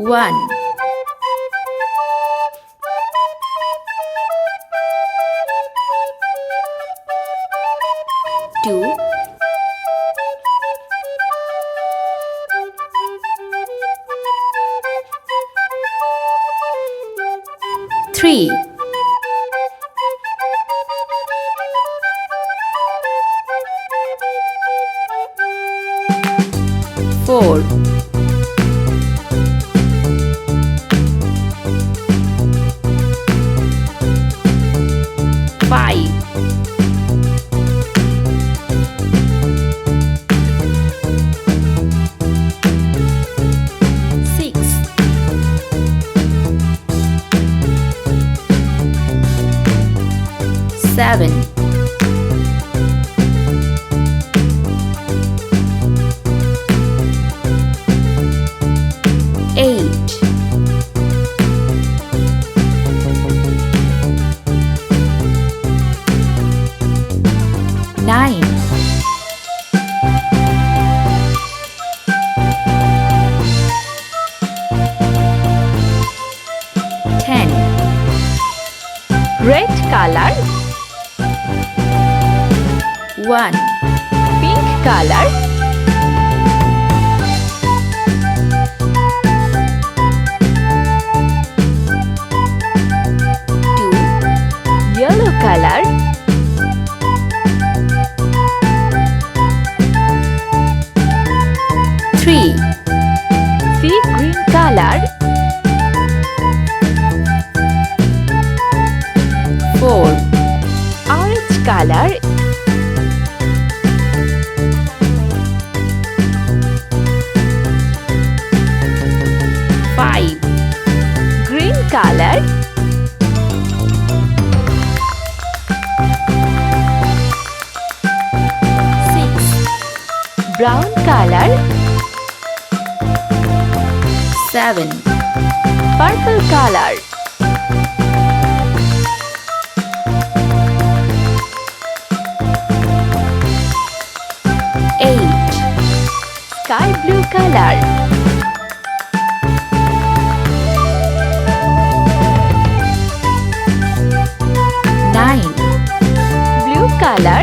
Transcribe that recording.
1, 2, 3, 4, 5, 6, 7, 8, 9, 10. Red color, 1, pink color, 2, yellow color, 3, sea green color, 4, orange color, 5, green color, 6, brown color, 7, purple color, 8, sky blue color, 9, blue color,